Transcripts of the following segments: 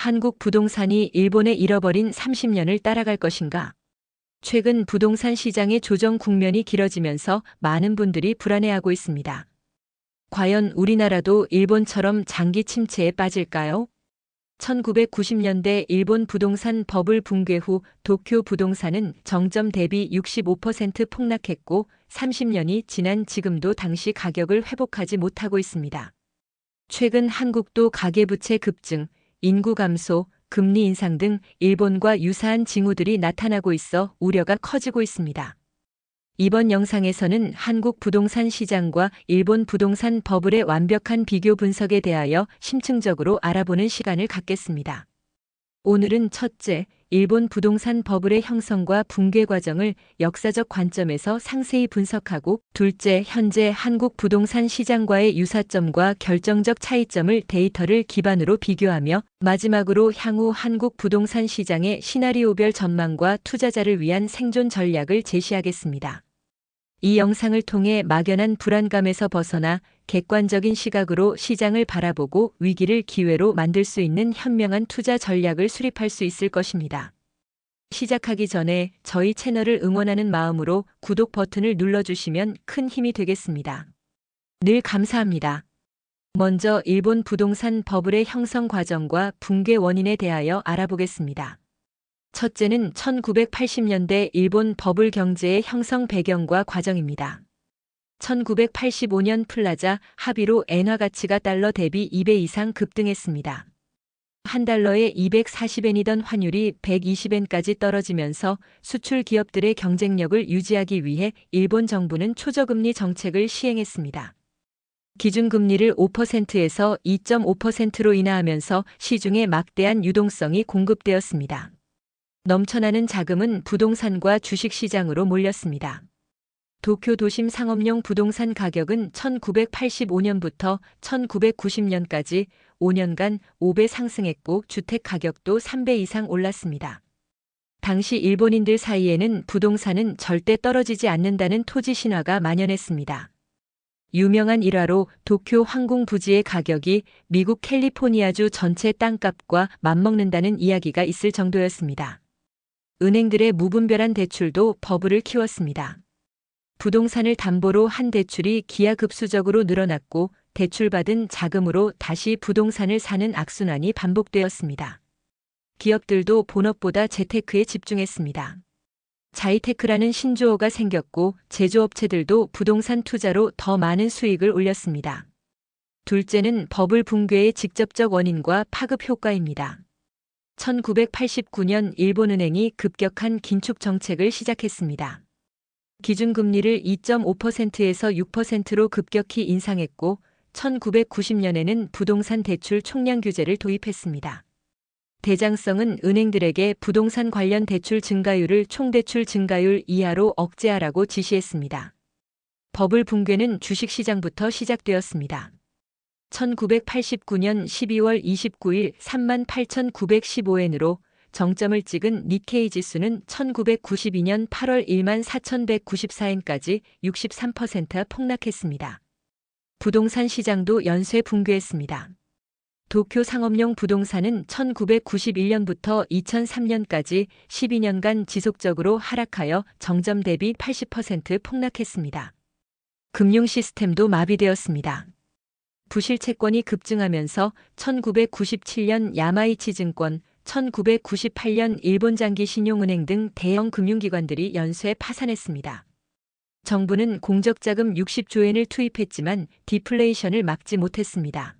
한국 부동산이 일본의 잃어버린 30년을 따라갈 것인가? 최근 부동산 시장의 조정 국면이 길어지면서 많은 분들이 불안해하고 있습니다. 과연 우리나라도 일본처럼 장기 침체에 빠질까요? 1990년대 일본 부동산 버블 붕괴 후 도쿄 부동산은 정점 대비 65% 폭락했고 30년이 지난 지금도 당시 가격을 회복하지 못하고 있습니다. 최근 한국도 가계부채 급증, 인구 감소, 금리 인상 등 일본과 유사한 징후들이 나타나고 있어 우려가 커지고 있습니다. 이번 영상에서는 한국 부동산 시장과 일본 부동산 버블의 완벽한 비교 분석에 대하여 심층적으로 알아보는 시간을 갖겠습니다. 오늘은 첫째, 일본 부동산 버블의 형성과 붕괴 과정을 역사적 관점에서 상세히 분석하고, 둘째, 현재 한국 부동산 시장과의 유사점과 결정적 차이점을 데이터를 기반으로 비교하며, 마지막으로 향후 한국 부동산 시장의 시나리오별 전망과 투자자를 위한 생존 전략을 제시하겠습니다. 이 영상을 통해 막연한 불안감에서 벗어나 객관적인 시각으로 시장을 바라보고 위기를 기회로 만들 수 있는 현명한 투자 전략을 수립할 수 있을 것입니다. 시작하기 전에 저희 채널을 응원하는 마음으로 구독 버튼을 눌러주시면 큰 힘이 되겠습니다. 늘 감사합니다. 먼저 일본 부동산 버블의 형성 과정과 붕괴 원인에 대하여 알아보겠습니다. 첫째는 1980년대 일본 버블 경제의 형성 배경과 과정입니다. 1985년 플라자 합의로 엔화 가치가 달러 대비 2배 이상 급등했습니다. 한 달러에 240엔이던 환율이 120엔까지 떨어지면서 수출 기업들의 경쟁력을 유지하기 위해 일본 정부는 초저금리 정책을 시행했습니다. 기준금리를 5%에서 2.5%로 인하하면서 시중에 막대한 유동성이 공급되었습니다. 넘쳐나는 자금은 부동산과 주식시장으로 몰렸습니다. 도쿄 도심 상업용 부동산 가격은 1985년부터 1990년까지 5년간 5배 상승했고 주택 가격도 3배 이상 올랐습니다. 당시 일본인들 사이에는 부동산은 절대 떨어지지 않는다는 토지 신화가 만연했습니다. 유명한 일화로 도쿄 항공 부지의 가격이 미국 캘리포니아주 전체 땅값과 맞먹는다는 이야기가 있을 정도였습니다. 은행들의 무분별한 대출도 버블을 키웠습니다. 부동산을 담보로 한 대출이 기하급수적으로 늘어났고 대출받은 자금으로 다시 부동산을 사는 악순환이 반복되었습니다. 기업들도 본업보다 재테크에 집중했습니다. 자이테크라는 신조어가 생겼고 제조업체들도 부동산 투자로 더 많은 수익을 올렸습니다. 둘째는 버블 붕괴의 직접적 원인과 파급 효과입니다. 1989년 일본은행이 급격한 긴축 정책을 시작했습니다. 기준금리를 2.5%에서 6%로 급격히 인상했고 1990년에는 부동산 대출 총량 규제를 도입했습니다. 대장성은 은행들에게 부동산 관련 대출 증가율을 총대출 증가율 이하로 억제하라고 지시했습니다. 버블 붕괴는 주식시장부터 시작되었습니다. 1989년 12월 29일 38,915엔으로 정점을 찍은 니케이 지수는 1992년 8월 14,194엔까지 63% 폭락했습니다. 부동산 시장도 연쇄 붕괴했습니다. 도쿄 상업용 부동산은 1991년부터 2003년까지 12년간 지속적으로 하락하여 정점 대비 80% 폭락했습니다. 금융 시스템도 마비되었습니다. 부실 채권이 급증하면서 1997년 야마이치 증권, 1998년 일본장기 신용은행 등 대형 금융기관들이 연쇄 파산했습니다. 정부는 공적자금 60조엔을 투입했지만 디플레이션을 막지 못했습니다.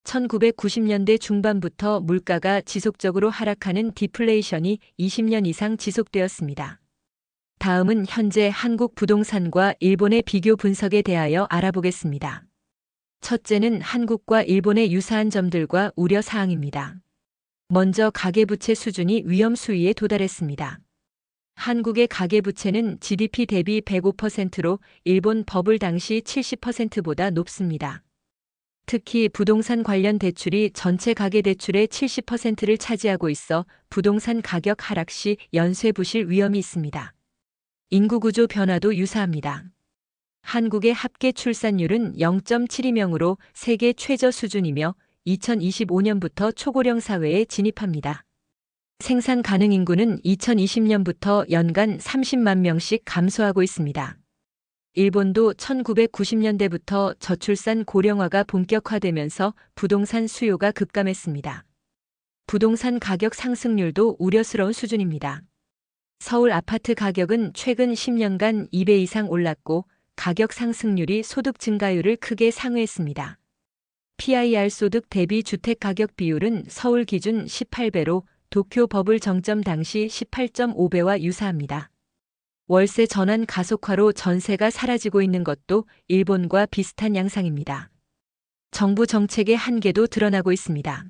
1990년대 중반부터 물가가 지속적으로 하락하는 디플레이션이 20년 이상 지속되었습니다. 다음은 현재 한국 부동산과 일본의 비교 분석에 대하여 알아보겠습니다. 첫째는 한국과 일본의 유사한 점들과 우려 사항입니다. 먼저 가계부채 수준이 위험 수위에 도달했습니다. 한국의 가계부채는 GDP 대비 105%로 일본 버블 당시 70%보다 높습니다. 특히 부동산 관련 대출이 전체 가계대출의 70%를 차지하고 있어 부동산 가격 하락 시 연쇄 부실 위험이 있습니다. 인구구조 변화도 유사합니다. 한국의 합계 출산율은 0.72명으로 세계 최저 수준이며 2025년부터 초고령 사회에 진입합니다. 생산 가능 인구는 2020년부터 연간 30만 명씩 감소하고 있습니다. 일본도 1990년대부터 저출산 고령화가 본격화되면서 부동산 수요가 급감했습니다. 부동산 가격 상승률도 우려스러운 수준입니다. 서울 아파트 가격은 최근 10년간 2배 이상 올랐고 가격 상승률이 소득 증가율을 크게 상회했습니다. PIR 소득 대비 주택 가격 비율은 서울 기준 18배로 도쿄 버블 정점 당시 18.5배와 유사합니다. 월세 전환 가속화로 전세가 사라지고 있는 것도 일본과 비슷한 양상입니다. 정부 정책의 한계도 드러나고 있습니다.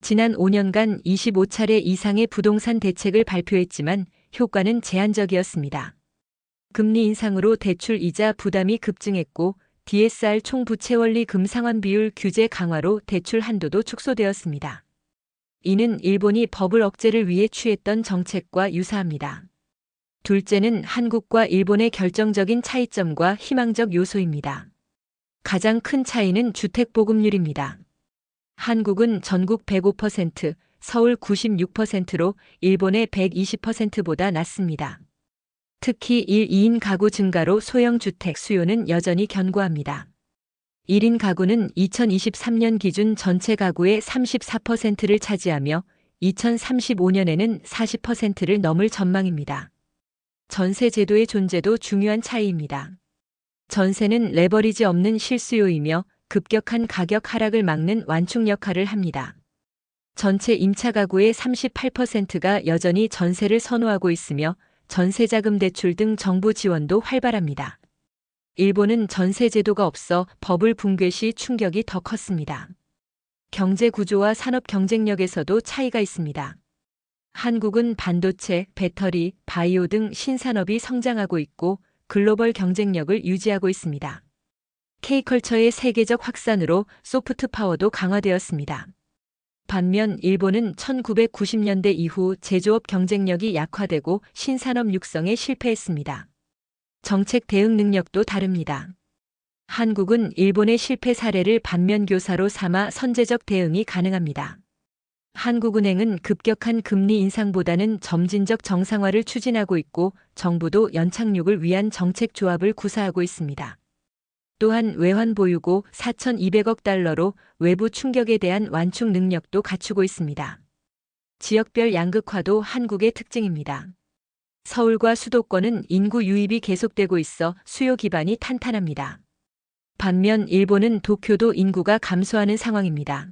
지난 5년간 25차례 이상의 부동산 대책을 발표했지만 효과는 제한적이었습니다. 금리 인상으로 대출 이자 부담이 급증했고 DSR 총부채 원리 금상환 비율 규제 강화로 대출 한도도 축소되었습니다. 이는 일본이 버블 억제를 위해 취했던 정책과 유사합니다. 둘째는 한국과 일본의 결정적인 차이점과 희망적 요소입니다. 가장 큰 차이는 주택 보급률입니다. 한국은 전국 105%, 서울 96%로 일본의 120%보다 낮습니다. 특히 1, 2인 가구 증가로 소형 주택 수요는 여전히 견고합니다. 1인 가구는 2023년 기준 전체 가구의 34%를 차지하며 2035년에는 40%를 넘을 전망입니다. 전세 제도의 존재도 중요한 차이입니다. 전세는 레버리지 없는 실수요이며 급격한 가격 하락을 막는 완충 역할을 합니다. 전체 임차 가구의 38%가 여전히 전세를 선호하고 있으며 전세자금 대출 등 정부 지원도 활발합니다. 일본은 전세 제도가 없어 버블 붕괴 시 충격이 더 컸습니다. 경제 구조와 산업 경쟁력에서도 차이가 있습니다. 한국은 반도체, 배터리, 바이오 등 신산업이 성장하고 있고 글로벌 경쟁력을 유지하고 있습니다. K컬처의 세계적 확산으로 소프트 파워도 강화되었습니다. 반면 일본은 1990년대 이후 제조업 경쟁력이 약화되고 신산업 육성에 실패했습니다. 정책 대응 능력도 다릅니다. 한국은 일본의 실패 사례를 반면교사로 삼아 선제적 대응이 가능합니다. 한국은행은 급격한 금리 인상보다는 점진적 정상화를 추진하고 있고 정부도 연착륙을 위한 정책 조합을 구사하고 있습니다. 또한 외환 보유고 4,200억 달러로 외부 충격에 대한 완충 능력도 갖추고 있습니다. 지역별 양극화도 한국의 특징입니다. 서울과 수도권은 인구 유입이 계속되고 있어 수요 기반이 탄탄합니다. 반면 일본은 도쿄도 인구가 감소하는 상황입니다.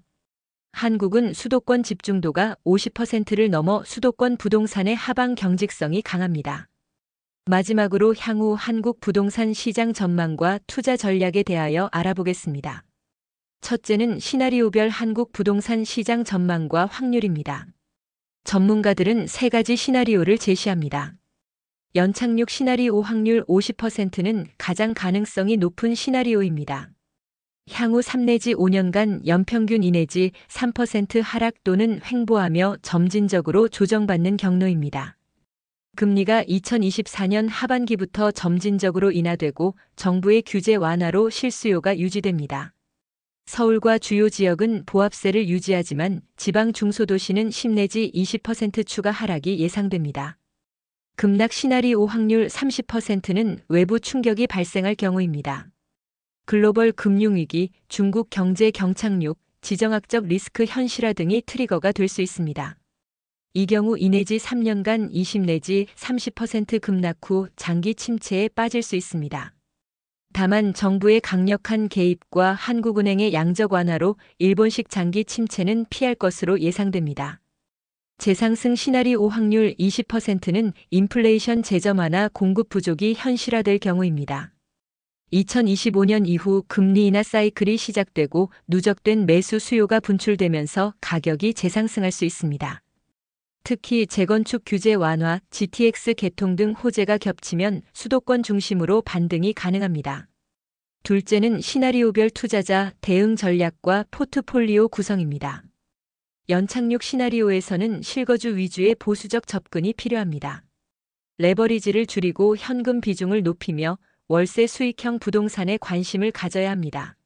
한국은 수도권 집중도가 50%를 넘어 수도권 부동산의 하방 경직성이 강합니다. 마지막으로 향후 한국 부동산 시장 전망과 투자 전략에 대하여 알아보겠습니다. 첫째는 시나리오별 한국 부동산 시장 전망과 확률입니다. 전문가들은 세 가지 시나리오를 제시합니다. 연착륙 시나리오 확률 50%는 가장 가능성이 높은 시나리오입니다. 향후 3 내지 5년간 연평균 2 내지 3% 하락 또는 횡보하며 점진적으로 조정받는 경로입니다. 금리가 2024년 하반기부터 점진적으로 인하되고 정부의 규제 완화로 실수요가 유지됩니다. 서울과 주요 지역은 보합세를 유지하지만 지방 중소도시는 10 내지 20% 추가 하락이 예상됩니다. 급락 시나리오 확률 30%는 외부 충격이 발생할 경우입니다. 글로벌 금융위기, 중국 경제 경착륙, 지정학적 리스크 현실화 등이 트리거가 될 수 있습니다. 이 경우 2 내지 3년간 20 내지 30% 급락 후 장기 침체에 빠질 수 있습니다. 다만 정부의 강력한 개입과 한국은행의 양적 완화로 일본식 장기 침체는 피할 것으로 예상됩니다. 재상승 시나리오 확률 20%는 인플레이션 재점 완화 공급 부족이 현실화될 경우입니다. 2025년 이후 금리 인하 사이클이 시작되고 누적된 매수 수요가 분출되면서 가격이 재상승할 수 있습니다. 특히 재건축 규제 완화, GTX 개통 등 호재가 겹치면 수도권 중심으로 반등이 가능합니다. 둘째는 시나리오별 투자자 대응 전략과 포트폴리오 구성입니다. 연착륙 시나리오에서는 실거주 위주의 보수적 접근이 필요합니다. 레버리지를 줄이고 현금 비중을 높이며 월세 수익형 부동산에 관심을 가져야 합니다.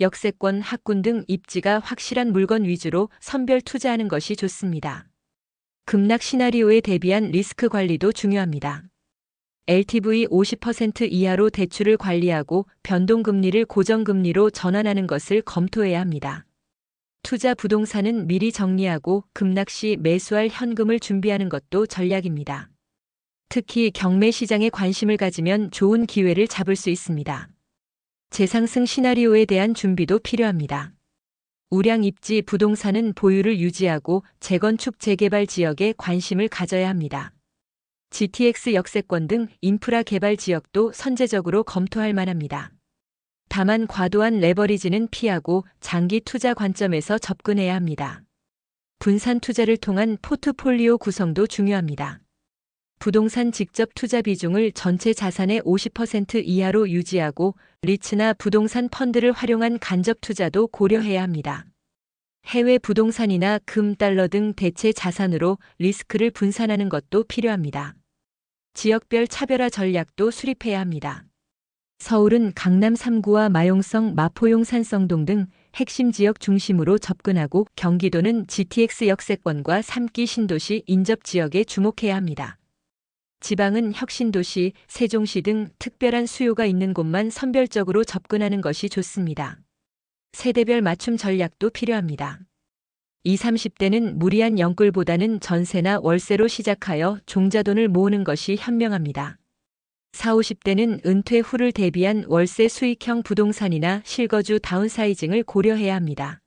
역세권, 학군 등 입지가 확실한 물건 위주로 선별 투자하는 것이 좋습니다. 급락 시나리오에 대비한 리스크 관리도 중요합니다. LTV 50% 이하로 대출을 관리하고 변동금리를 고정금리로 전환하는 것을 검토해야 합니다. 투자 부동산은 미리 정리하고 급락 시 매수할 현금을 준비하는 것도 전략입니다. 특히 경매 시장에 관심을 가지면 좋은 기회를 잡을 수 있습니다. 재상승 시나리오에 대한 준비도 필요합니다. 우량 입지 부동산은 보유를 유지하고 재건축 재개발 지역에 관심을 가져야 합니다. GTX 역세권 등 인프라 개발 지역도 선제적으로 검토할 만합니다. 다만 과도한 레버리지는 피하고 장기 투자 관점에서 접근해야 합니다. 분산 투자를 통한 포트폴리오 구성도 중요합니다. 부동산 직접 투자 비중을 전체 자산의 50% 이하로 유지하고 리츠나 부동산 펀드를 활용한 간접 투자도 고려해야 합니다. 해외 부동산이나 금, 달러 등 대체 자산으로 리스크를 분산하는 것도 필요합니다. 지역별 차별화 전략도 수립해야 합니다. 서울은 강남 3구와 마용성, 마포용 산성동 등 핵심 지역 중심으로 접근하고 경기도는 GTX 역세권과 3기 신도시 인접 지역에 주목해야 합니다. 지방은 혁신도시, 세종시 등 특별한 수요가 있는 곳만 선별적으로 접근하는 것이 좋습니다. 세대별 맞춤 전략도 필요합니다. 20, 30대는 무리한 영끌보다는 전세나 월세로 시작하여 종자돈을 모으는 것이 현명합니다. 40, 50대는 은퇴 후를 대비한 월세 수익형 부동산이나 실거주 다운사이징을 고려해야 합니다.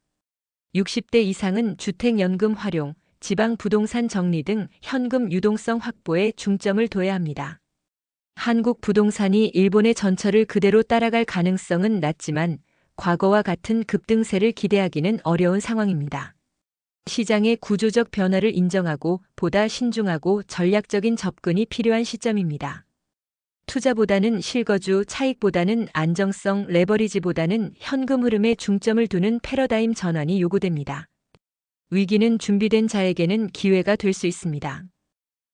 60대 이상은 주택연금 활용, 지방 부동산 정리 등 현금 유동성 확보에 중점을 둬야 합니다. 한국 부동산이 일본의 전철을 그대로 따라갈 가능성은 낮지만 과거와 같은 급등세를 기대하기는 어려운 상황입니다. 시장의 구조적 변화를 인정하고 보다 신중하고 전략적인 접근이 필요한 시점입니다. 투자보다는 실거주, 차익보다는 안정성, 레버리지보다는 현금 흐름에 중점을 두는 패러다임 전환이 요구됩니다. 위기는 준비된 자에게는 기회가 될 수 있습니다.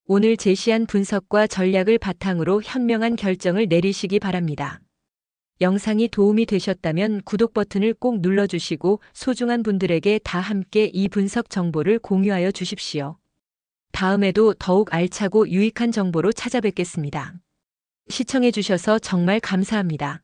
오늘 제시한 분석과 전략을 바탕으로 현명한 결정을 내리시기 바랍니다. 영상이 도움이 되셨다면 구독 버튼을 꼭 눌러주시고 소중한 분들에게 다 함께 이 분석 정보를 공유하여 주십시오. 다음에도 더욱 알차고 유익한 정보로 찾아뵙겠습니다. 시청해 주셔서 정말 감사합니다.